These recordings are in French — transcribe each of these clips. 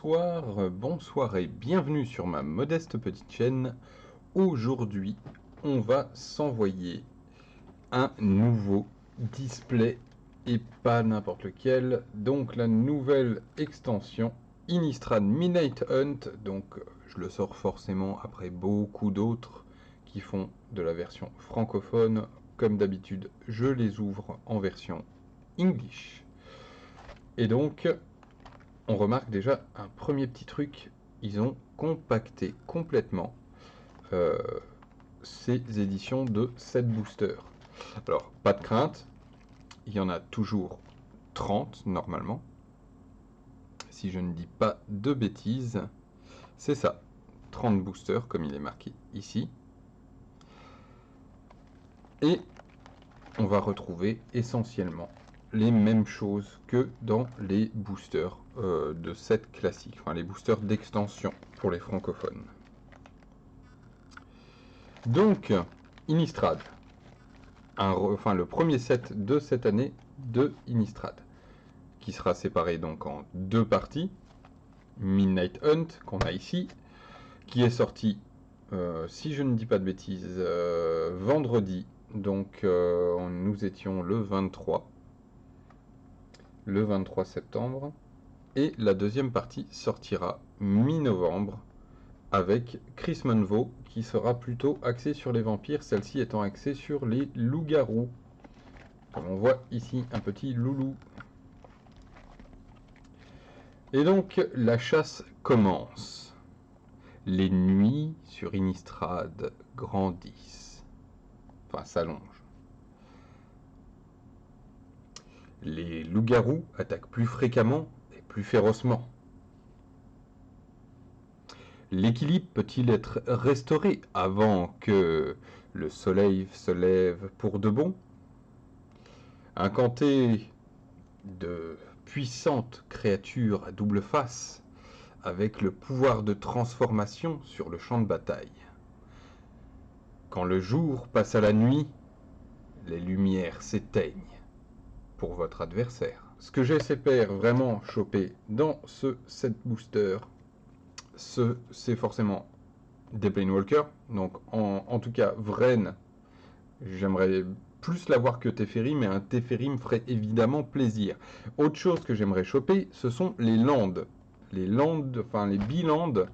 Bonsoir, bonsoir et bienvenue sur ma modeste petite chaîne. Aujourd'hui, on va s'envoyer un nouveau display et pas n'importe lequel. Donc la nouvelle extension Innistrad Midnight Hunt. Donc je le sors forcément après beaucoup d'autres qui font de la version francophone. Comme d'habitude, je les ouvre en version English. Et donc, on remarque déjà un premier petit truc, ils ont compacté complètement ces éditions de 7 boosters. Alors, pas de crainte, il y en a toujours 30 normalement. Si je ne dis pas de bêtises, c'est ça, 30 boosters comme il est marqué ici. Et on va retrouver essentiellement les mêmes choses que dans les boosters de set classique, enfin les boosters d'extension pour les francophones. Donc, Innistrad, le premier set de cette année de Innistrad, qui sera séparé donc en deux parties. Midnight Hunt, qu'on a ici, qui est sorti, si je ne dis pas de bêtises, vendredi. Donc, nous étions le 23 septembre. Et la deuxième partie sortira mi-novembre avec Chris Munvo qui sera plutôt axée sur les vampires, celle-ci étant axée sur les loups-garous. Comme on voit ici, un petit loulou. Et donc, la chasse commence. Les nuits sur Innistrad grandissent. Enfin, s'allongent. Les loups-garous attaquent plus fréquemment et plus férocement. L'équilibre peut-il être restauré avant que le soleil se lève pour de bon? Incanté de puissantes créatures à double face, avec le pouvoir de transformation sur le champ de bataille. Quand le jour passe à la nuit, les lumières s'éteignent pour votre adversaire. Ce que j'espère vraiment choper dans ce set booster, c'est forcément des Planewalkers. Donc en tout cas, Vren, j'aimerais plus l'avoir que Teferi, mais un Teferi me ferait évidemment plaisir. Autre chose que j'aimerais choper, ce sont les landes. Les landes, enfin les bilandes,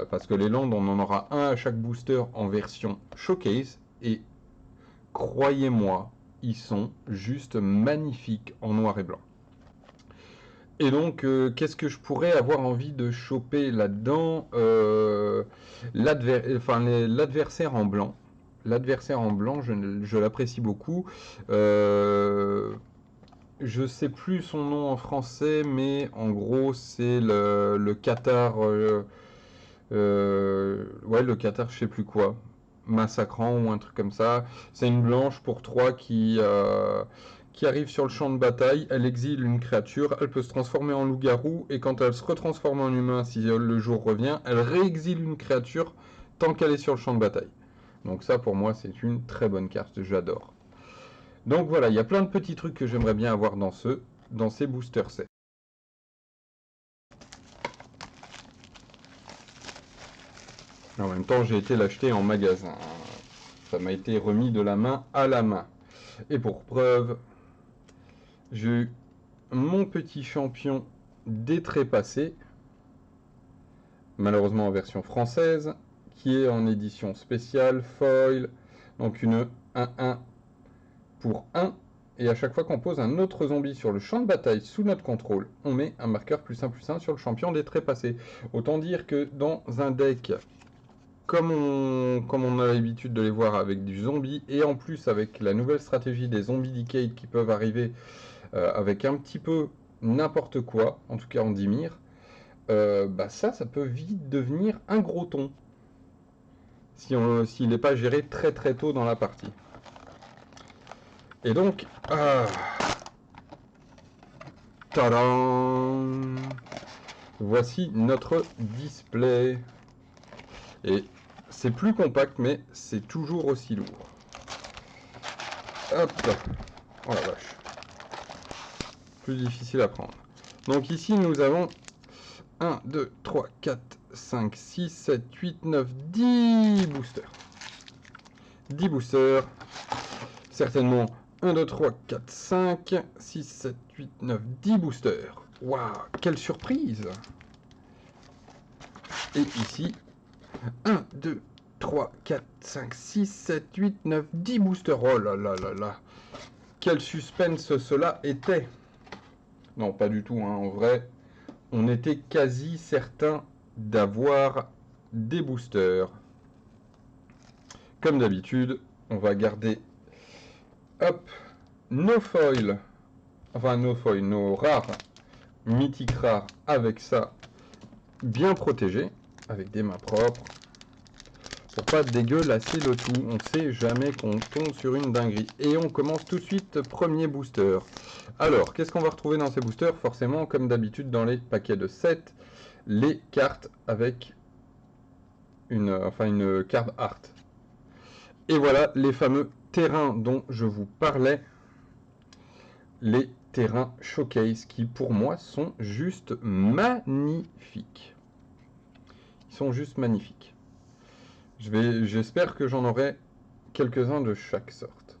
parce que les landes, on en aura un à chaque booster en version showcase, et croyez-moi, ils sont juste magnifiques en noir et blanc. Et donc, qu'est-ce que je pourrais avoir envie de choper là-dedans? L'adversaire en blanc. L'adversaire en blanc, je l'apprécie beaucoup. Je sais plus son nom en français, mais en gros, c'est le Qatar. Ouais, le Qatar, je sais plus quoi. Massacrant ou un truc comme ça. C'est une blanche pour 3 qui arrive sur le champ de bataille. Elle exile une créature. Elle peut se transformer en loup-garou. Et quand elle se retransforme en humain, si le jour revient, elle réexile une créature tant qu'elle est sur le champ de bataille. Donc ça, pour moi, c'est une très bonne carte. J'adore. Donc voilà, il y a plein de petits trucs que j'aimerais bien avoir dans ces booster sets. En même temps, j'ai été l'acheter en magasin. Ça m'a été remis de la main à la main. Et pour preuve, j'ai eu mon petit champion des trépassés, malheureusement en version française, qui est en édition spéciale, foil, donc une 1-1 pour 1. Et à chaque fois qu'on pose un autre zombie sur le champ de bataille sous notre contrôle, on met un marqueur +1/+1 sur le champion des trépassés. Autant dire que dans un deck comme on a l'habitude de les voir avec du zombie, et en plus avec la nouvelle stratégie des zombies decade qui peuvent arriver avec un petit peu n'importe quoi, en tout cas en Dimir, ça peut vite devenir un gros ton. S'il n'est pas géré très très tôt dans la partie. Et donc, tadam, voici notre display. Et c'est plus compact, mais c'est toujours aussi lourd. Hop, oh la vache. Plus difficile à prendre. Donc ici, nous avons 1, 2, 3, 4, 5, 6, 7, 8, 9, 10 boosters. 10 boosters. Certainement 1, 2, 3, 4, 5, 6, 7, 8, 9, 10 boosters. Waouh, quelle surprise! Et ici, 1, 2, 3, 4, 5, 6, 7, 8, 9, 10 boosters. Oh là là là là. Quel suspense cela était. Non, pas du tout, hein. En vrai, on était quasi certain d'avoir des boosters. Comme d'habitude, on va garder, hop, nos foils, enfin nos foils, nos rares, mythiques rares, avec ça, bien protégés, avec des mains propres, pour pas dégueulasser le tout. On sait jamais qu'on tombe sur une dinguerie. Et on commence tout de suite, premier booster. Alors, qu'est-ce qu'on va retrouver dans ces boosters? Forcément, comme d'habitude dans les paquets de 7, les cartes avec une carte art. Et voilà les fameux terrains dont je vous parlais, les terrains showcase qui pour moi sont juste magnifiques. Ils sont juste magnifiques. J'espère que j'en aurai quelques-uns de chaque sorte.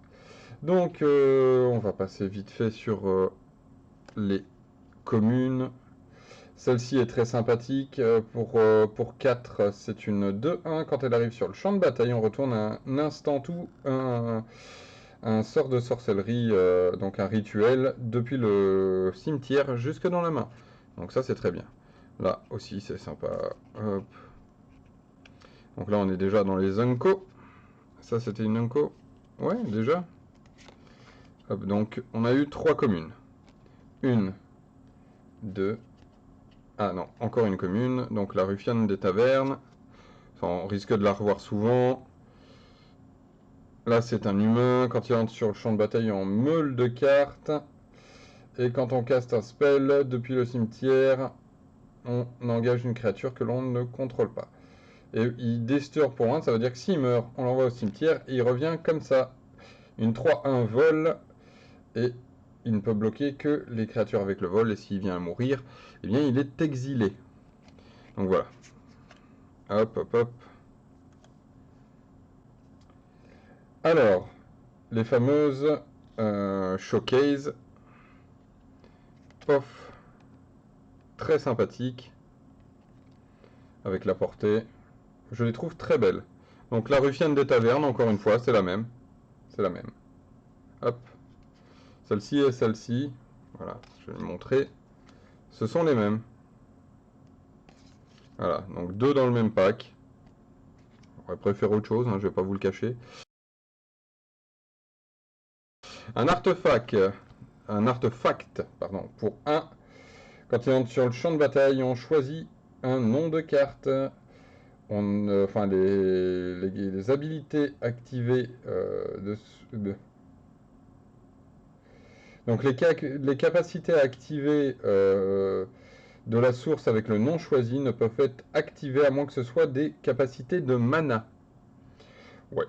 Donc on va passer vite fait sur les communes. Celle-ci est très sympathique. Pour 4, c'est une 2-1. Quand elle arrive sur le champ de bataille, on retourne un instant tout un sort de sorcellerie, donc un rituel, depuis le cimetière jusque dans la main. Donc ça, c'est très bien. Là aussi, c'est sympa. Hop. Donc là, on est déjà dans les Unco. Ça, c'était une Unco. Ouais, déjà. Hop, donc, on a eu 3 communes. Une, 2... Ah non, encore une commune. Donc la Ruffiane des Tavernes. Enfin, on risque de la revoir souvent. Là, c'est un humain. Quand il entre sur le champ de bataille en meule de cartes. Et quand on caste un spell depuis le cimetière, on engage une créature que l'on ne contrôle pas. Et il disturbe pour 1, ça veut dire que s'il meurt, on l'envoie au cimetière et il revient comme ça. Une 3-1 vol, et il ne peut bloquer que les créatures avec le vol, et s'il vient à mourir, eh bien il est exilé. Donc voilà. Hop, hop, hop. Alors, les fameuses showcase. Pof. Très sympathique. Avec la portée. Je les trouve très belles. Donc la Ruffiane des Tavernes, encore une fois, c'est la même. C'est la même. Hop. Celle-ci et celle-ci. Voilà, je vais le montrer. Ce sont les mêmes. Voilà, donc 2 dans le même pack. On va préférer autre chose, hein, je vais pas vous le cacher. Un artefact, pardon, pour 1. Quand il entre sur le champ de bataille, on choisit un nom de carte. Enfin, les habilités activées donc les capacités à activer de la source avec le nom choisi ne peuvent être activées à moins que ce soit des capacités de mana. Ouais.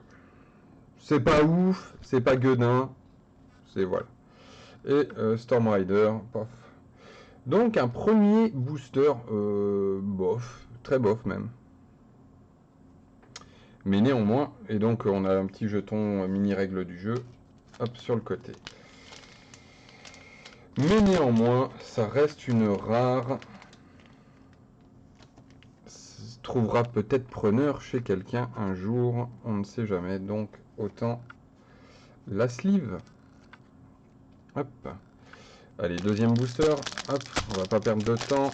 C'est pas ouf, c'est pas gueudin. C'est voilà. Et Storm Rider, pof. Donc un premier booster bof, très bof même. Mais néanmoins, et donc on a un petit jeton mini règle du jeu, hop, sur le côté. Mais néanmoins, ça reste une rare. Ça trouvera peut-être preneur chez quelqu'un un jour, on ne sait jamais. Donc autant la sleeve. Hop. Allez, deuxième booster. Hop, on va pas perdre de temps.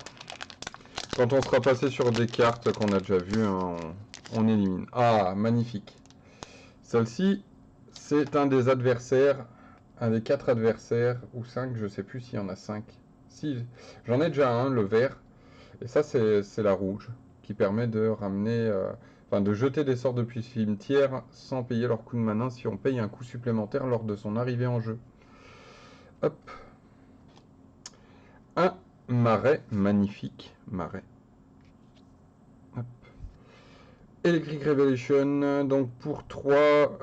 Quand on sera passé sur des cartes qu'on a déjà vues, hein, on élimine. Ah, magnifique. Celle-ci, c'est un des adversaires, un des 4 adversaires, ou 5, je sais plus s'il y en a 5. Si, j'en ai déjà un, le vert, et ça c'est la rouge, qui permet de ramener, enfin de jeter des sorts depuis le cimetière sans payer leur coût de mana si on paye un coût supplémentaire lors de son arrivée en jeu. Hop. Un marais, magnifique marais. Hop. Electric Revelation, donc pour 3,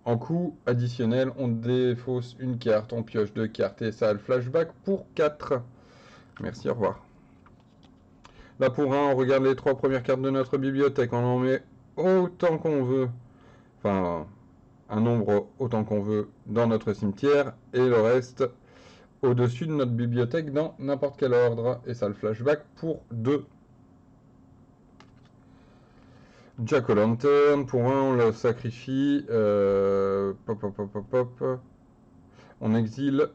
en coût additionnel, on défausse une carte, on pioche 2 cartes et ça a le flashback pour 4. Merci, au revoir. Là, pour un, on regarde les 3 premières cartes de notre bibliothèque. On en met autant qu'on veut. Enfin, un nombre autant qu'on veut dans notre cimetière. Et le reste au-dessus de notre bibliothèque dans n'importe quel ordre. Et ça, le flashback pour 2. Jack-o'-lantern, pour un, on le sacrifie. Pop, pop, pop, pop, pop. On exile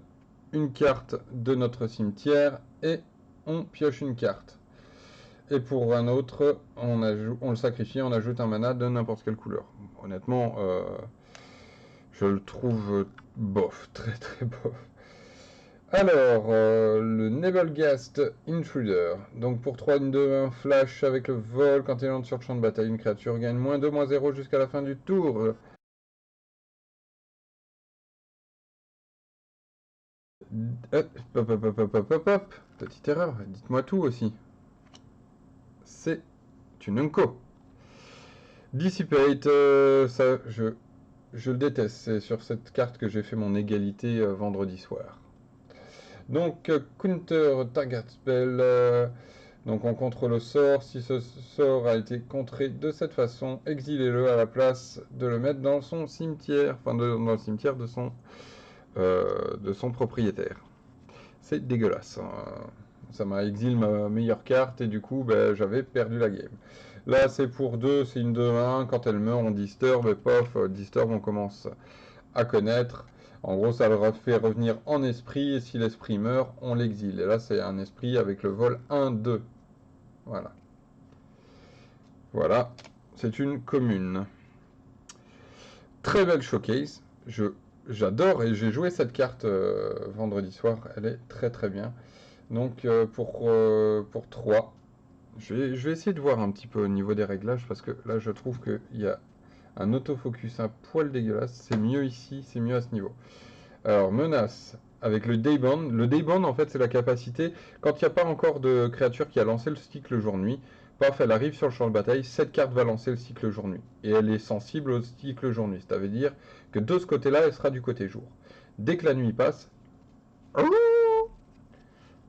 une carte de notre cimetière et on pioche une carte. Et pour un autre, on le sacrifie, on ajoute un mana de n'importe quelle couleur. Honnêtement, je le trouve bof, très très bof. Alors, le Nebelgast Intruder. Donc pour 3, 2, 1, flash avec le vol. Quand il entre sur le champ de bataille, une créature gagne -2, -0 jusqu'à la fin du tour. Hop, hop, hop, hop, hop, hop, hop. Petite erreur, dites-moi tout aussi. C'est une Unco. Dissipate, ça, je le déteste. C'est sur cette carte que j'ai fait mon égalité vendredi soir. Donc, counter target spell. Donc, on contrôle le sort. Si ce sort a été contré de cette façon, exilez-le à la place de le mettre dans son cimetière. Enfin, dans le cimetière de son propriétaire. C'est dégueulasse. Ça m'a exilé ma meilleure carte et du coup, ben, j'avais perdu la game. Là, c'est pour 2, c'est une 2-1. Quand elle meurt, on disturb et pof, disturb, on commence à connaître. En gros, ça le fait revenir en esprit et si l'esprit meurt, on l'exile. Et là, c'est un esprit avec le vol 1-2. Voilà. Voilà, c'est une commune. Très belle showcase. J'adore et j'ai joué cette carte vendredi soir. Elle est très très bien. Donc pour 3, je vais essayer de voir un petit peu au niveau des réglages parce que là je trouve qu'il y a un autofocus un poil dégueulasse. C'est mieux ici, c'est mieux à ce niveau. Alors menace avec le Daybond. Le Daybond en fait c'est la capacité, quand il n'y a pas encore de créature qui a lancé le cycle jour-nuit, paf, elle arrive sur le champ de bataille, cette carte va lancer le cycle jour-nuit. Et elle est sensible au cycle jour-nuit. Ça veut dire que de ce côté-là, elle sera du côté jour. Dès que la nuit passe,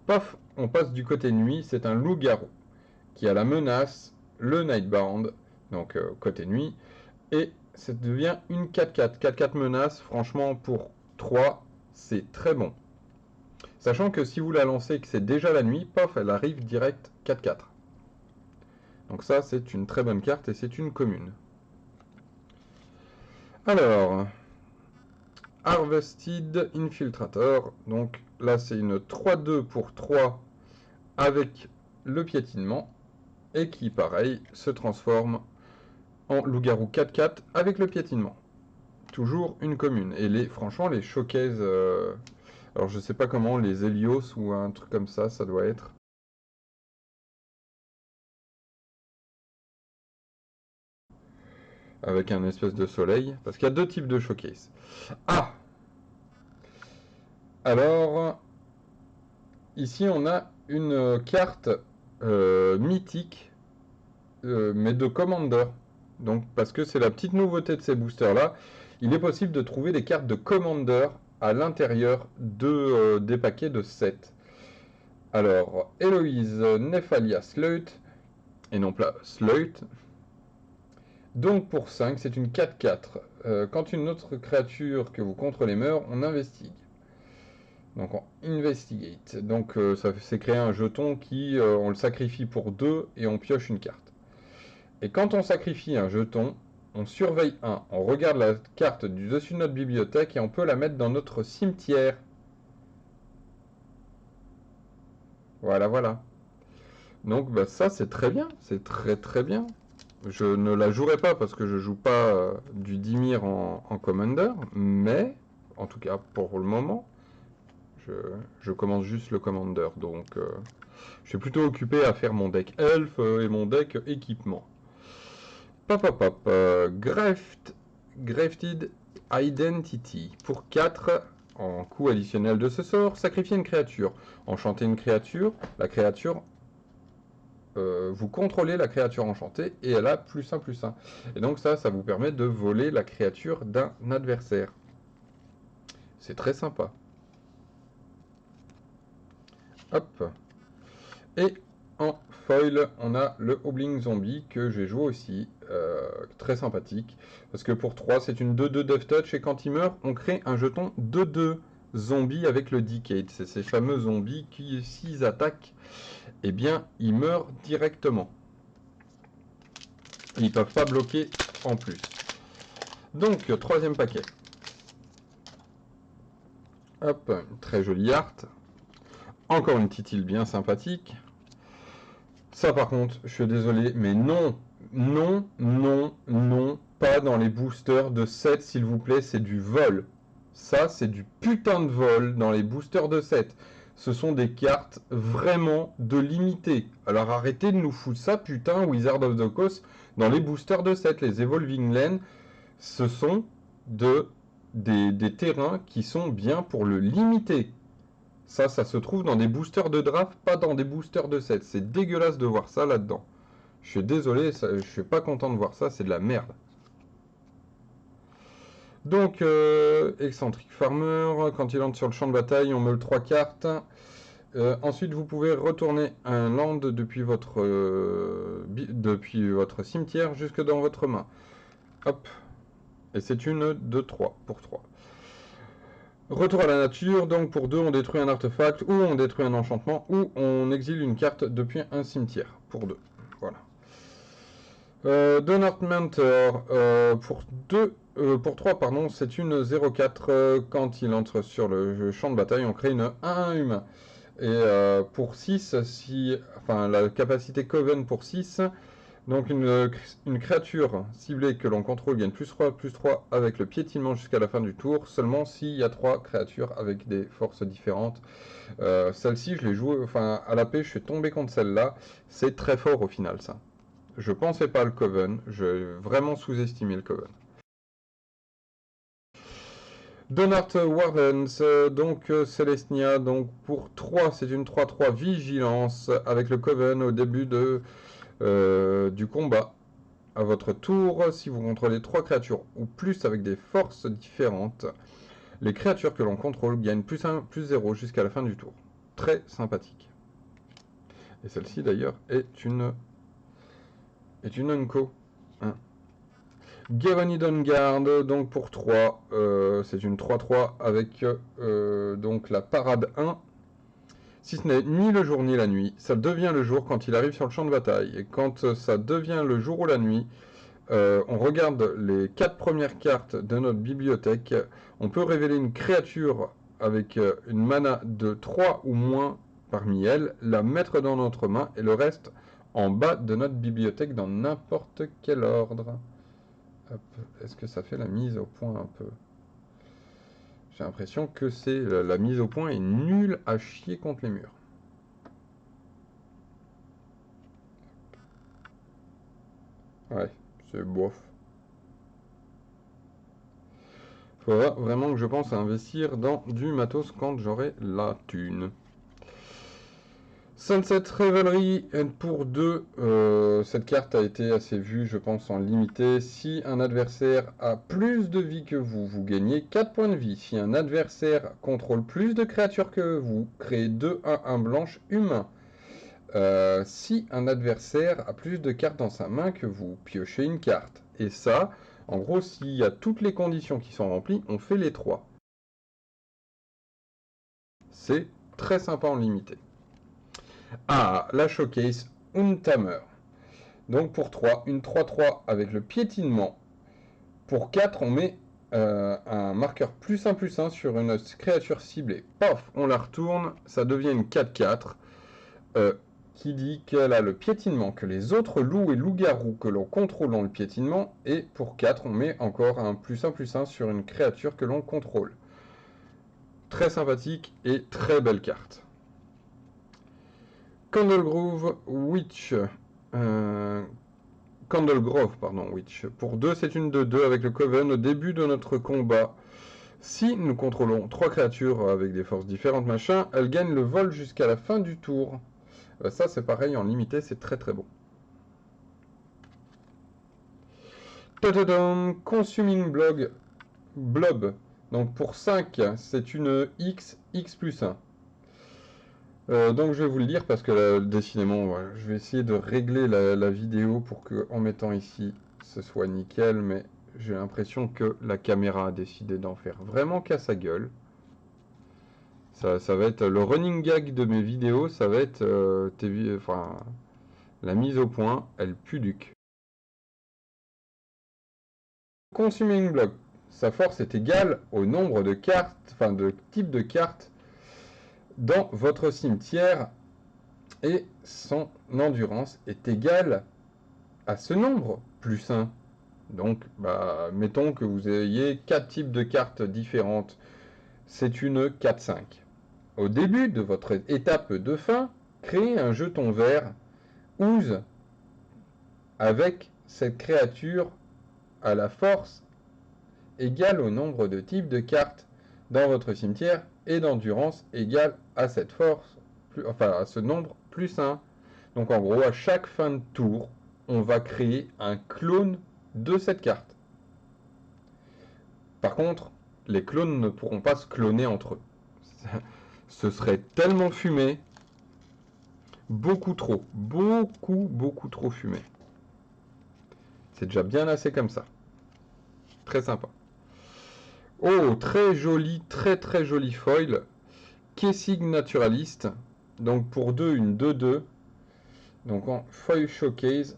paf, on passe du côté nuit, c'est un loup-garou qui a la menace, le Nightbound, donc côté nuit, et ça devient une 4-4. 4-4 menace, franchement pour 3, c'est très bon. Sachant que si vous la lancez et que c'est déjà la nuit, paf, elle arrive direct 4-4. Donc ça, c'est une très bonne carte et c'est une commune. Alors, Harvested Infiltrator, donc là c'est une 3-2 pour 3 avec le piétinement, et qui, pareil, se transforme en loup-garou 4-4 avec le piétinement. Toujours une commune. Et franchement, les showcases... alors, je sais pas comment, les Helios ou un truc comme ça doit être. Avec un espèce de soleil. Parce qu'il y a 2 types de showcases. Ah! Alors, ici, on a une carte mythique, mais de Commander. Donc, parce que c'est la petite nouveauté de ces boosters-là, il est possible de trouver des cartes de Commander à l'intérieur des paquets de 7. Alors, Héloïse Nephalia Sleut, et non pas Sleut. Donc pour 5, c'est une 4-4. Quand une autre créature que vous contrôlez meurt, on investigue. Donc on investigate. Donc ça c'est créer un jeton qui, on le sacrifie pour 2 et on pioche une carte. Et quand on sacrifie un jeton, on surveille un. On regarde la carte du dessus de notre bibliothèque et on peut la mettre dans notre cimetière. Voilà, voilà. Donc bah, ça c'est très bien, c'est très très bien. Je ne la jouerai pas parce que je joue pas du Dimir en Commander, mais en tout cas pour le moment, je commence juste le Commander. Donc je suis plutôt occupé à faire mon deck Elf et mon deck équipement. Pop pop pop, Grafted Identity. Pour 4, en coût additionnel de ce sort, sacrifier une créature. Enchanter une créature, la créature vous contrôlez la créature enchantée et elle a +1/+1. Et donc ça vous permet de voler la créature d'un adversaire. C'est très sympa. Hop. Et en foil, on a le Hobbling Zombie que j'ai joué aussi, très sympathique. Parce que pour 3, c'est une 2-2 Death Touch et quand il meurt, on crée un jeton 2-2 zombie avec le Decade. C'est ces fameux zombies qui, s'ils attaquent, eh bien, ils meurent directement. Ils ne peuvent pas bloquer en plus. Donc, troisième paquet. Hop, une très jolie art. Encore une petite île bien sympathique. Ça par contre, je suis désolé, mais non, non, non, non, pas dans les boosters de 7 s'il vous plaît, c'est du vol. Ça, c'est du putain de vol dans les boosters de 7. Ce sont des cartes vraiment de limité. Alors arrêtez de nous foutre ça, putain, Wizard of the Coast, dans les boosters de 7. Les Evolving Land, ce sont des terrains qui sont bien pour le limiter. Ça se trouve dans des boosters de draft, pas dans des boosters de 7. C'est dégueulasse de voir ça là-dedans. Je suis désolé, je suis pas content de voir ça, c'est de la merde. Donc, Eccentric Farmer, quand il entre sur le champ de bataille, on meule 3 cartes. Ensuite, vous pouvez retourner un land depuis votre cimetière jusque dans votre main. Hop. Et c'est une de 3 pour 3. Retour à la nature, donc pour 2 on détruit un artefact, ou on détruit un enchantement, ou on exile une carte depuis un cimetière, pour 2. Voilà. Donut Mentor, pour 3, pardon, c'est une 0-4, quand il entre sur le champ de bataille, on crée une 1-1 humain. Et pour 6, enfin la capacité Coven pour 6, donc une créature ciblée que l'on contrôle gagne +3/+3 avec le piétinement jusqu'à la fin du tour, seulement s'il y a 3 créatures avec des forces différentes. Celle-ci, je l'ai jouée, enfin à la paix, je suis tombé contre celle-là. C'est très fort au final, ça. Je pensais pas le Coven, j'ai vraiment sous-estimé le Coven. Donart Wardens, donc Celestia, donc pour 3, c'est une 3-3 Vigilance avec le Coven au début du combat. À votre tour, si vous contrôlez 3 créatures ou plus avec des forces différentes, les créatures que l'on contrôle gagnent +1/+0 jusqu'à la fin du tour. Très sympathique. Et celle-ci d'ailleurs est une Unco. Hein. Gavanidon Guard, donc pour 3, c'est une 3-3 avec donc la parade 1. Si ce n'est ni le jour ni la nuit, ça devient le jour quand il arrive sur le champ de bataille. Et quand ça devient le jour ou la nuit, on regarde les 4 premières cartes de notre bibliothèque. On peut révéler une créature avec une mana de 3 ou moins parmi elles, la mettre dans notre main et le reste en bas de notre bibliothèque dans n'importe quel ordre. Est-ce que ça fait la mise au point un peu? J'ai l'impression que la mise au point est nulle à chier contre les murs. Ouais, c'est bof. Faudra vraiment que je pense à investir dans du matos quand j'aurai la thune. Sunset Revelry pour 2. Cette carte a été assez vue, je pense, en limité. Si un adversaire a plus de vie que vous, vous gagnez 4 points de vie. Si un adversaire contrôle plus de créatures que vous, créez 2/1/1 blanche humain. Si un adversaire a plus de cartes dans sa main que vous, piochez une carte. Et ça, en gros, s'il y a toutes les conditions qui sont remplies, on fait les 3. C'est très sympa en limité. Ah, la showcase Untamer. Donc pour 3, une 3-3 avec le piétinement. Pour 4, on met un marqueur +1/+1 sur une créature ciblée. Paf, on la retourne, ça devient une 4-4. Qui dit qu'elle a le piétinement, que les autres loups et loups-garous que l'on contrôle ont le piétinement. Et pour 4, on met encore un +1/+1 sur une créature que l'on contrôle. Très sympathique et très belle carte. Candlegrove Witch. Candlegrove, pardon, Witch. Pour 2, c'est une 2/2 avec le Coven au début de notre combat. Si nous contrôlons 3 créatures avec des forces différentes, machin, elles gagnent le vol jusqu'à la fin du tour. Ça, c'est pareil, en limité, c'est très très bon. Consuming Blob. Donc pour 5, c'est une X+1. Donc je vais vous le dire parce que décidément, voilà, je vais essayer de régler la vidéo pour que en mettant ici, ce soit nickel, mais j'ai l'impression que la caméra a décidé d'en faire vraiment qu'à sa gueule. Ça va être le running gag de mes vidéos, ça va être enfin, la mise au point, elle pue du cul. Consuming block, sa force est égale au nombre de cartes, enfin de types de cartes dans votre cimetière et son endurance est égale à ce nombre plus 1. Donc, mettons que vous ayez 4 types de cartes différentes. C'est une 4-5. Au début de votre étape de fin, créez un jeton vert Ooze avec cette créature à la force égale au nombre de types de cartes dans votre cimetière et d'endurance égale à cette force, enfin à ce nombre plus 1. Donc en gros, à chaque fin de tour, on va créer un clone de cette carte. Par contre, les clones ne pourront pas se cloner entre eux. Ce serait tellement fumé, beaucoup trop, beaucoup trop fumé. C'est déjà bien assez comme ça. Très sympa. Oh, très joli, très joli foil. Kessig Naturaliste. Donc pour 2, une 2-2. Donc en foil showcase.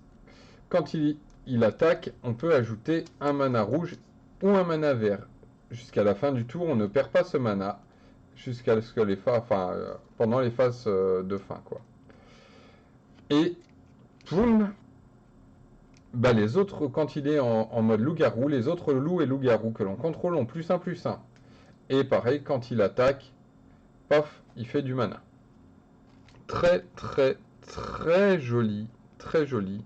Quand il attaque, on peut ajouter un mana rouge ou un mana vert. Jusqu'à la fin du tour, on ne perd pas ce mana. Jusqu'à ce que les phases, enfin, pendant les phases de fin, quoi. Et, boum, les autres, quand il est en mode loup-garou, les autres loups et loups-garous que l'on contrôle ont +1/+1. Et pareil, quand il attaque, paf, il fait du mana. Très joli, très joli.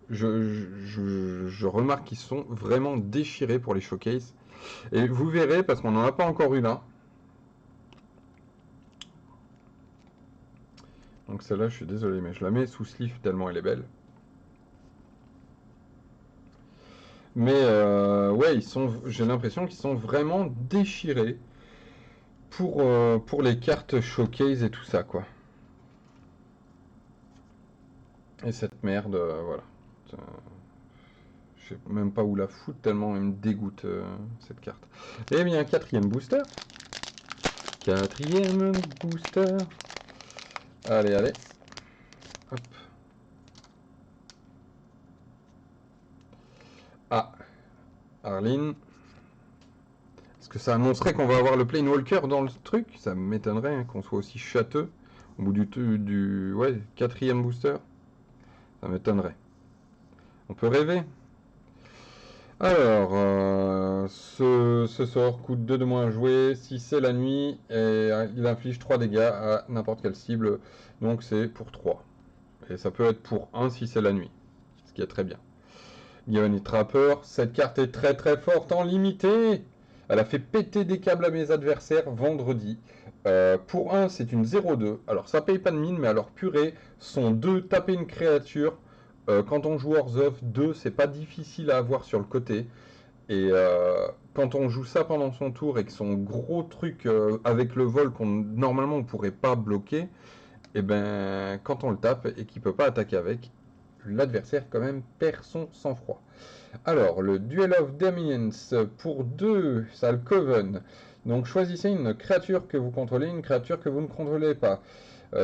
Je remarque qu'ils sont vraiment déchirés pour les showcases. Et vous verrez, parce qu'on n'en a pas encore eu là. Donc celle-là, je suis désolé, mais je la mets sous sleeve tellement elle est belle. Mais ouais, j'ai l'impression qu'ils sont vraiment déchirés pour les cartes showcase et tout ça, quoi. Et cette merde, voilà. Je sais même pas où la foutre tellement elle me dégoûte cette carte. Eh bien, quatrième booster. Quatrième booster. Allez. Hop. Ah, Arline. Est-ce que ça annoncerait qu'on va avoir le Planewalker dans le truc? Ça m'étonnerait qu'on soit aussi châteux au bout ouais, quatrième booster. Ça m'étonnerait. On peut rêver. Alors, ce sort coûte 2 de moins à jouer si c'est la nuit et il inflige 3 dégâts à n'importe quelle cible. Donc c'est pour 3. Et ça peut être pour 1 si c'est la nuit. Ce qui est très bien. Giovanni Trapper, cette carte est très forte en limité. Elle a fait péter des câbles à mes adversaires vendredi. Pour 1, c'est une 0-2. Alors ça paye pas de mine, mais alors purée, son 2, taper une créature. Quand on joue Hearts of 2, c'est pas difficile à avoir sur le côté. Et quand on joue ça pendant son tour et que son gros truc avec le vol qu'on normalement on pourrait pas bloquer, et ben quand on le tape et qu'il peut pas attaquer avec, l'adversaire quand même perd son sang-froid. Alors, le Duel of Dominions pour 2, ça le Coven. Donc choisissez une créature que vous contrôlez, une créature que vous ne contrôlez pas.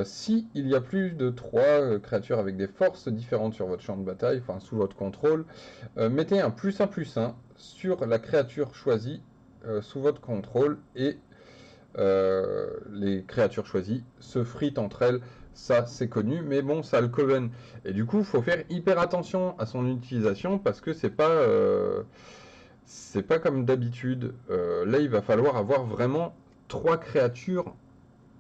Si il y a plus de 3 créatures avec des forces différentes sur votre champ de bataille, enfin sous votre contrôle, mettez un +1/+1 sur la créature choisie sous votre contrôle et les créatures choisies se fritent entre elles. Ça, c'est connu, mais bon, ça a le Coven. Et du coup, il faut faire hyper attention à son utilisation parce que c'est pas comme d'habitude. Là, il va falloir avoir vraiment 3 créatures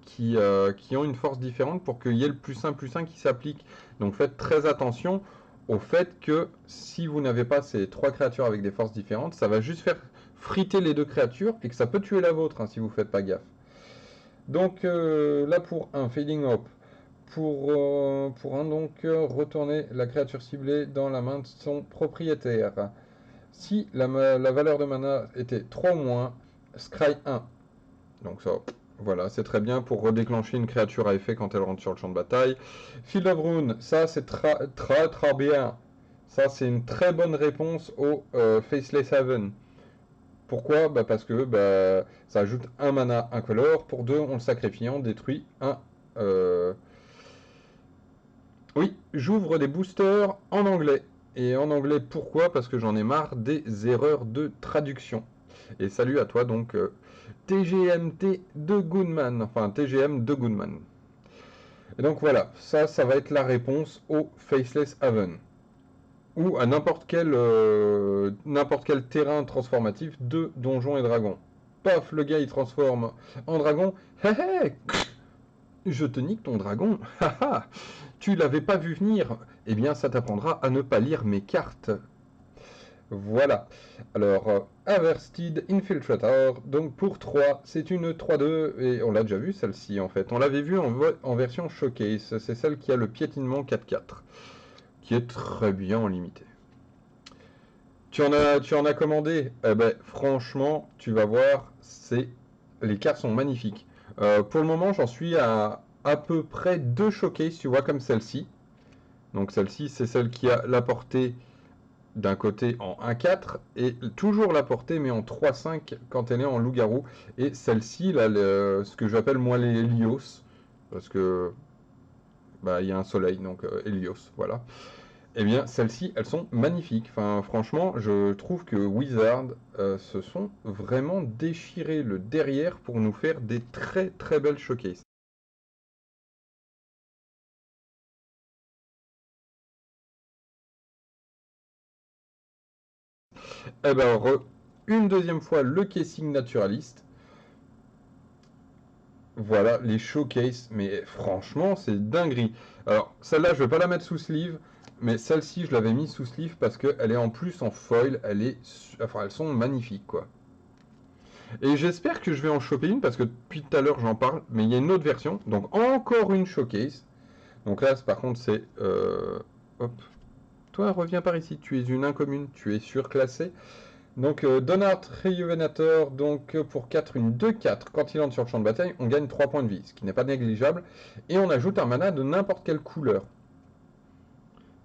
qui ont une force différente pour qu'il y ait le +1/+1 qui s'applique. Donc faites très attention au fait que si vous n'avez pas ces 3 créatures avec des forces différentes, ça va juste faire friter les 2 créatures et que ça peut tuer la vôtre si vous ne faites pas gaffe. Donc là pour un Fading Hope, pour un donc retourner la créature ciblée dans la main de son propriétaire. Si la valeur de mana était 3 ou moins, scry 1. Donc ça, Voilà, c'est très bien pour redéclencher une créature à effet quand elle rentre sur le champ de bataille. Field of Rune, ça c'est très bien. Ça c'est une très bonne réponse au Faceless Haven. Pourquoi? Bah parce que ça ajoute un mana incolore. Pour 2, on le sacrifie, on détruit un... Oui, j'ouvre des boosters en anglais. Et en anglais, pourquoi? Parce que j'en ai marre des erreurs de traduction. Et salut à toi donc TGMT de Goodman, enfin TGM de Goodman. Et donc voilà, ça va être la réponse au Faceless Haven. Ou à n'importe quel terrain transformatif de Donjons et Dragons. Paf, le gars il transforme en dragon. Hé hé, je te nique ton dragon. Haha, tu l'avais pas vu venir. Eh bien, ça t'apprendra à ne pas lire mes cartes. Voilà. Alors, Aversteed Infiltrator, donc pour 3, c'est une 3-2, et on l'a déjà vu celle-ci en fait. On l'avait vu en version Showcase, c'est celle qui a le piétinement 4-4, qui est très bien en limité. Tu en as commandé? Eh ben, franchement, tu vas voir, les cartes sont magnifiques. Pour le moment, j'en suis à peu près 2 Showcase, tu vois, comme celle-ci. Donc celle-ci, c'est celle qui a la portée d'un côté en 1-4 et toujours la portée mais en 3-5 quand elle est en loup-garou. Et celle-ci, là, ce que j'appelle moi les Helios, parce que il y a un soleil, donc Helios, voilà. Eh bien, celles-ci, elles sont magnifiques. Enfin, franchement, je trouve que Wizard se sont vraiment déchirés le derrière pour nous faire des très très belles showcases. Eh ben, une deuxième fois le casing naturaliste. Voilà, les showcases, mais franchement, c'est dinguerie. Alors, celle-là, je vais pas la mettre sous sleeve, mais celle-ci, je l'avais mise sous sleeve parce qu'elle est en plus en foil, enfin, elles sont magnifiques, quoi. Et j'espère que je vais en choper une, parce que depuis tout à l'heure, j'en parle, mais il y a une autre version, donc encore une showcase. Donc là, par contre, c'est... hop. Toi, reviens par ici, tu es une incommune, tu es surclassé. Donc Donart Rejuvenator, donc pour 4, une 2-4. Quand il entre sur le champ de bataille, on gagne 3 points de vie, ce qui n'est pas négligeable. Et on ajoute un mana de n'importe quelle couleur.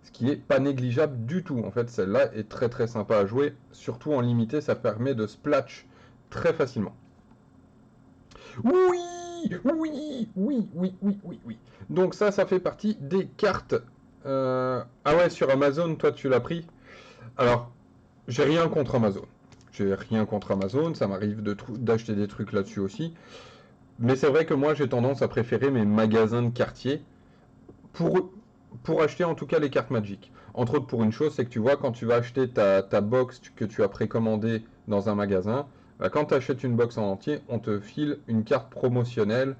Ce qui n'est pas négligeable du tout. En fait, celle-là est très très sympa à jouer. Surtout en limité, ça permet de splash très facilement. Oui, oui, oui, oui, oui, oui, oui. Donc ça fait partie des cartes. Ah ouais, sur Amazon, toi tu l'as pris. Alors, j'ai rien contre Amazon. J'ai rien contre Amazon, ça m'arrive d'acheter des trucs là-dessus aussi. Mais c'est vrai que moi j'ai tendance à préférer mes magasins de quartier pour, pour acheter en tout cas les cartes Magic. Entre autres pour une chose, c'est que tu vois quand tu vas acheter ta box que tu as précommandée dans un magasin, quand tu achètes une box en entier, on te file une carte promotionnelle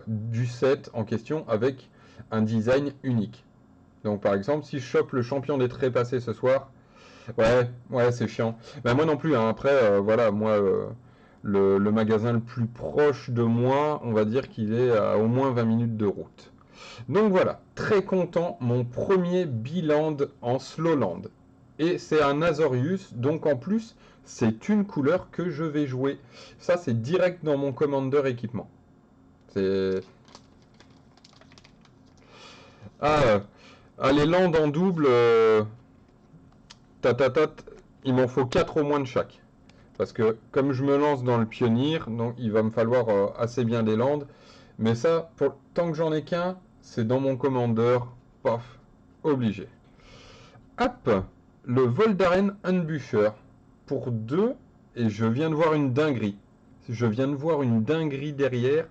du set en question avec un design unique. Donc par exemple, si je chope le champion des trépassés ce soir, ouais, c'est chiant. Ben, moi non plus, hein. Après, voilà, moi, le magasin le plus proche de moi, on va dire qu'il est à au moins 20 minutes de route. Donc voilà, très content, mon premier Biland en Slowland. Et c'est un Azorius, donc en plus, c'est une couleur que je vais jouer. Ça, c'est direct dans mon Commander équipement. C'est... Ah, les landes en double, tatatat, il m'en faut 4 au moins de chaque. Parce que comme je me lance dans le pionnier, donc il va me falloir assez bien des landes. Mais ça, tant que j'en ai qu'un, c'est dans mon commandeur. Paf, obligé. Hop, le Voldaren Unbusher. Pour 2, et je viens de voir une dinguerie. Je viens de voir une dinguerie derrière.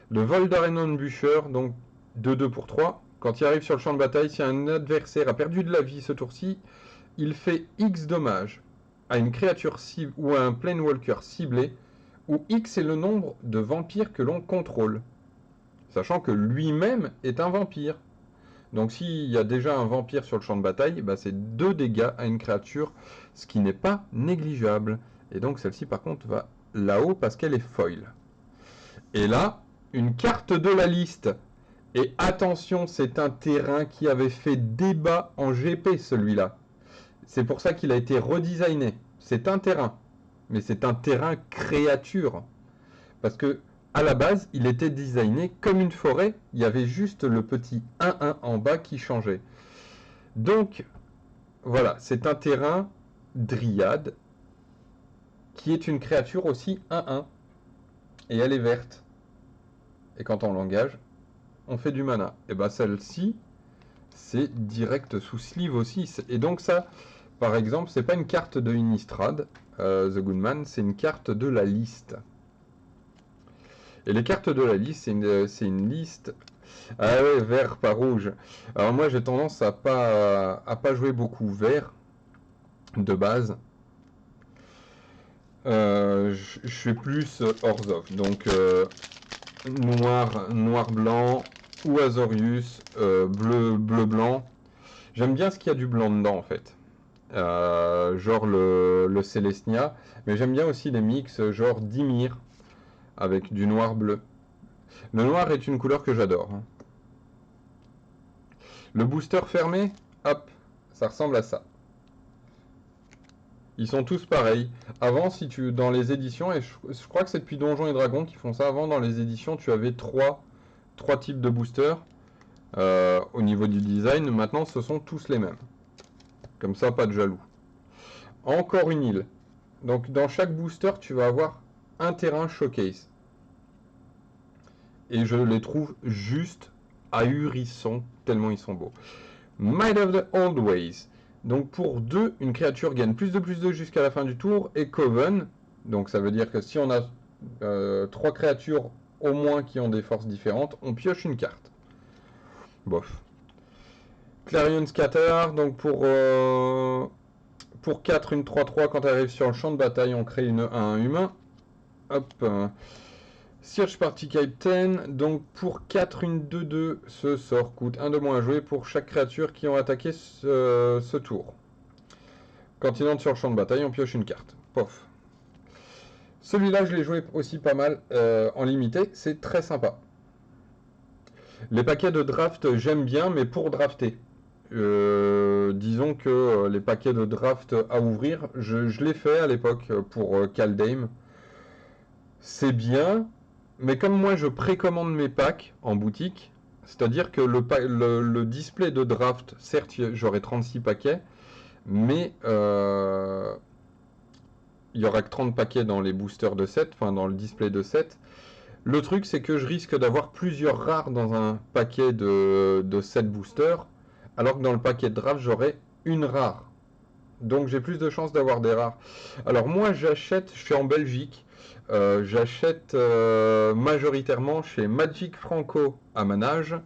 Le Voldaren Unbusher, donc 2-2 pour 3. Quand il arrive sur le champ de bataille, si un adversaire a perdu de la vie ce tour-ci, il fait X dommages à une créature cible ou à un Planewalker ciblé, où X est le nombre de vampires que l'on contrôle, sachant que lui-même est un vampire. Donc s'il y a déjà un vampire sur le champ de bataille, bah c'est 2 dégâts à une créature, ce qui n'est pas négligeable. Et donc celle-ci par contre va là-haut parce qu'elle est foil. Et là, une carte de la liste. Et attention, c'est un terrain qui avait fait débat en GP celui-là. C'est pour ça qu'il a été redesigné. C'est un terrain, mais c'est un terrain créature. Parce que à la base, il était designé comme une forêt. Il y avait juste le petit 1-1 en bas qui changeait. Donc, voilà, c'est un terrain dryade qui est une créature aussi 1-1. Et elle est verte. Et quand on l'engage, on fait du mana. Et bah celle-ci, c'est direct sous sleeve aussi. Et donc ça, par exemple, c'est pas une carte de Innistrad, The Goodman, c'est une carte de la liste. Et les cartes de la liste, c'est une liste... Ah ouais, vert, pas rouge. Alors moi, j'ai tendance à pas jouer beaucoup vert, de base. Je suis plus Orzhov, donc noir-blanc, ou Azorius, bleu-blanc. J'aime bien ce qu'il y a du blanc dedans, en fait. Genre le Celestia, mais j'aime bien aussi les mix, genre Dimir, avec du noir-bleu. Le noir est une couleur que j'adore. Hein. Le booster fermé, hop, ça ressemble à ça. Ils sont tous pareils. Avant, si tu dans les éditions, et je crois que c'est depuis Donjons et Dragons qui font ça, avant dans les éditions, tu avais trois types de boosters au niveau du design. Maintenant, ce sont tous les mêmes. Comme ça, pas de jaloux. Encore une île. Donc dans chaque booster, tu vas avoir un terrain showcase. Et je les trouve juste ahurissants, tellement ils sont beaux. Might of the Old Ways. Donc pour 2, une créature gagne +2/+2 jusqu'à la fin du tour. Et Coven, donc ça veut dire que si on a 3 créatures au moins qui ont des forces différentes, on pioche une carte. Bof. Clarion Scatter, donc pour 4, une 3/3, quand elle arrive sur le champ de bataille, on crée un humain. Hop. Search Party Captain, donc pour 4, une 2/2, ce sort coûte 1 de moins à jouer pour chaque créature qui ont attaqué ce tour. Quand il entre sur le champ de bataille, on pioche une carte. Pof. Celui-là, je l'ai joué aussi pas mal en limité, c'est très sympa. Les paquets de draft, j'aime bien, mais pour drafter. Disons que les paquets de draft à ouvrir, je l'ai fait à l'époque pour Kaldheim. C'est bien, mais comme moi je précommande mes packs en boutique, c'est-à-dire que le display de draft, certes j'aurai 36 paquets, mais il n'y aura que 30 paquets dans les boosters de 7, enfin dans le display de 7. Le truc c'est que je risque d'avoir plusieurs rares dans un paquet de 7 boosters, alors que dans le paquet de draft j'aurai une rare. Donc j'ai plus de chances d'avoir des rares. Alors moi j'achète, je suis en Belgique, j'achète majoritairement chez Magic Franco à Manage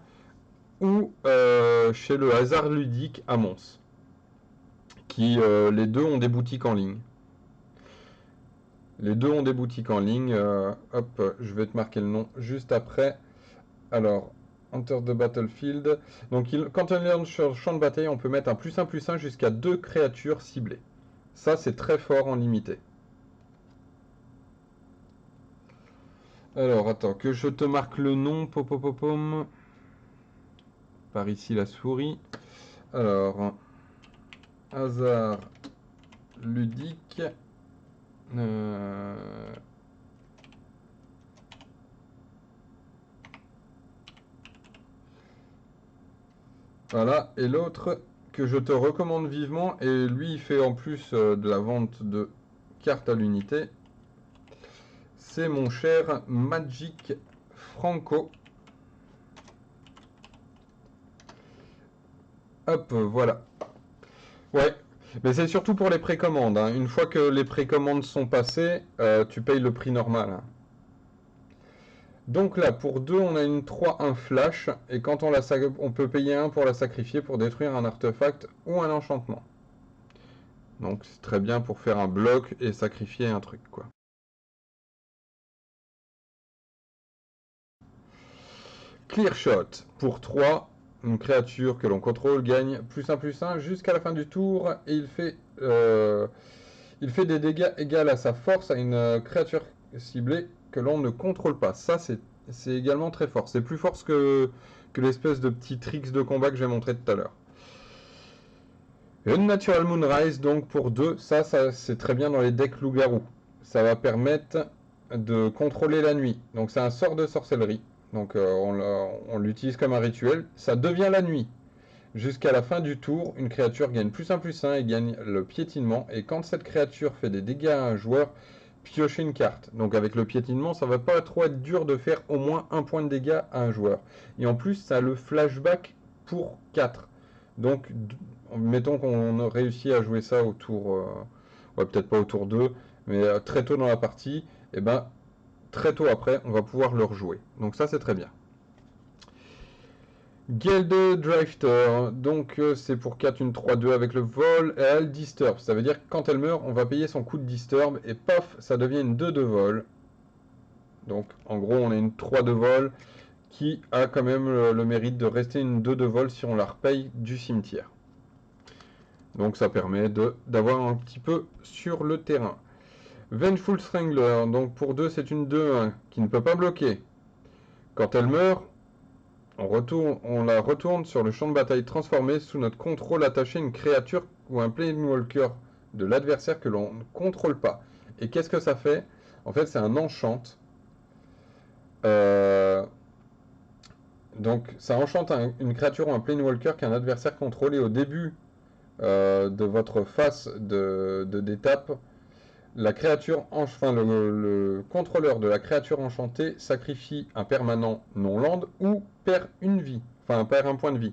ou chez le Hasard Ludique à Mons, qui les deux ont des boutiques en ligne. Les deux ont des boutiques en ligne. Hop, je vais te marquer le nom juste après. Alors, Enter the Battlefield. Donc quand on est sur le champ de bataille, on peut mettre un +1/+1 jusqu'à 2 créatures ciblées. Ça, c'est très fort en limité. Alors, attends, que je te marque le nom, popopopom. Par ici la souris. Alors, hasard ludique. Voilà, et l'autre que je te recommande vivement, et lui il fait en plus de la vente de cartes à l'unité, c'est mon cher Magic Franco. Hop, voilà. Ouais, mais c'est surtout pour les précommandes. Hein. Une fois que les précommandes sont passées, tu payes le prix normal. Hein. Donc là, pour 2, on a une 3-1 flash, et quand on peut payer 1 pour la sacrifier pour détruire un artefact ou un enchantement. Donc c'est très bien pour faire un bloc et sacrifier un truc, quoi. Clear Shot, pour 3, une créature que l'on contrôle gagne +1/+1 jusqu'à la fin du tour, et il fait des dégâts égaux à sa force à une créature ciblée que l'on ne contrôle pas. Ça, c'est également très fort. C'est plus fort que l'espèce de petit tricks de combat que j'ai montré tout à l'heure. Unnatural Moonrise, donc pour 2, ça c'est très bien dans les decks loup-garou. Ça va permettre de contrôler la nuit. Donc c'est un sort de sorcellerie. Donc on l'utilise comme un rituel. Ça devient la nuit. Jusqu'à la fin du tour, une créature gagne +1/+1 et gagne le piétinement. Et quand cette créature fait des dégâts à un joueur, piochez une carte. Donc avec le piétinement, ça va pas trop être dur de faire au moins 1 point de dégâts à un joueur. Et en plus, ça a le flashback pour 4. Donc mettons qu'on a réussi à jouer ça au tour... ouais, peut-être pas au tour 2, mais très tôt dans la partie, et ben très tôt après, on va pouvoir le rejouer. Donc ça, c'est très bien. Gelde Drifter, donc c'est pour 4, une 3-2 avec le vol, et elle disturb. Ça veut dire que quand elle meurt, on va payer son coût de disturb, et paf, ça devient une 2 de vol. Donc en gros, on a une 3 de vol qui a quand même le mérite de rester une 2 de vol si on la repaye du cimetière. Donc ça permet d'avoir un petit peu sur le terrain. Vengeful Strangler, donc pour 2, c'est une 2-1 qui ne peut pas bloquer. Quand elle meurt, on la retourne sur le champ de bataille transformé sous notre contrôle attaché à une créature ou un Planewalker de l'adversaire que l'on ne contrôle pas. Et qu'est-ce que ça fait? En fait, c'est un enchant. Donc, ça enchante une créature ou un Planewalker qu'un adversaire contrôle. Et au début de votre phase d'étape, la créature, enfin le contrôleur de la créature enchantée sacrifie un permanent non-land ou perd une vie, enfin perd un point de vie.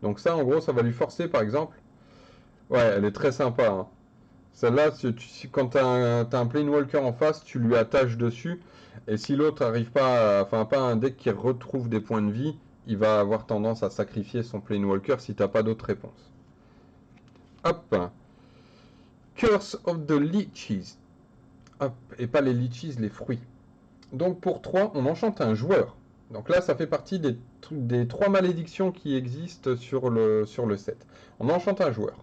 Donc ça, en gros, ça va lui forcer, par exemple. Ouais, elle est très sympa, hein. Celle-là, quand tu as un Planewalker en face, tu lui attaches dessus. Et si l'autre n'arrive pas, enfin pas un deck qui retrouve des points de vie, il va avoir tendance à sacrifier son Planewalker si tu n'as pas d'autre réponse. Hop. Curse of the Leeches. Hop, et pas les litchis, les fruits. Donc pour 3, on enchante un joueur. Donc là, ça fait partie des 3 malédictions qui existent sur le set. On enchante un joueur.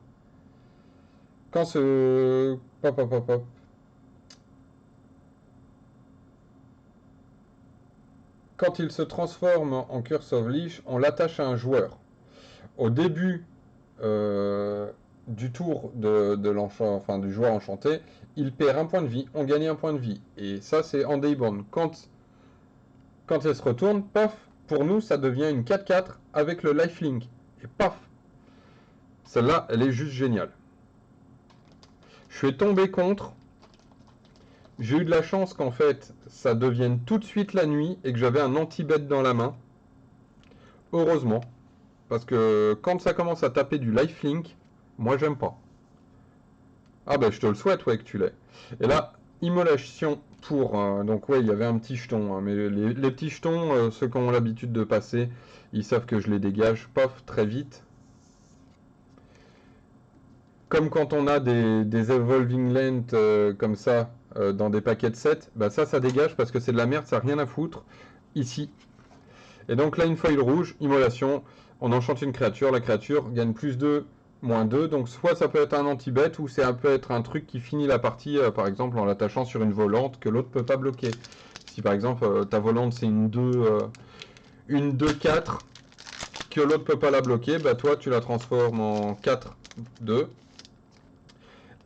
Quand ce... Hop, hop, hop, hop. Quand il se transforme en Curse of Leech, on l'attache à un joueur. Au début du tour enfin, du joueur enchanté, il perd un point de vie, on gagne un point de vie. Et ça, c'est en Dayborn. Quand elle se retourne, paf, pour nous, ça devient une 4-4 avec le lifelink. Et paf, celle-là, elle est juste géniale. Je suis tombé contre. J'ai eu de la chance qu'en fait, ça devienne tout de suite la nuit et que j'avais un anti-bet dans la main. Heureusement. Parce que quand ça commence à taper du lifelink, moi, j'aime pas. Ah bah, je te le souhaite, ouais, que tu l'aies. Et là, immolation pour... donc ouais, il y avait un petit jeton, hein, mais les petits jetons, ceux qui ont l'habitude de passer, ils savent que je les dégage, paf, très vite. Comme quand on a des Evolving Length comme ça, dans des paquets de 7, bah ça dégage parce que c'est de la merde, ça n'a rien à foutre, ici. Et donc là, une foil rouge, immolation, on enchante une créature, la créature gagne +2, -2, donc soit ça peut être un anti-bet, ou ça peut être un truc qui finit la partie, par exemple en l'attachant sur une volante que l'autre ne peut pas bloquer. Si par exemple ta volante c'est une 2-4, que l'autre ne peut pas la bloquer, bah toi tu la transformes en 4-2.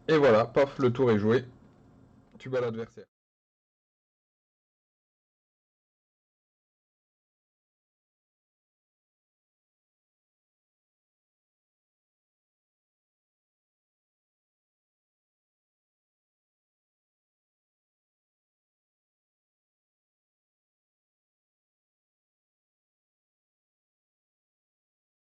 Et voilà, paf, le tour est joué. Tu bats l'adversaire.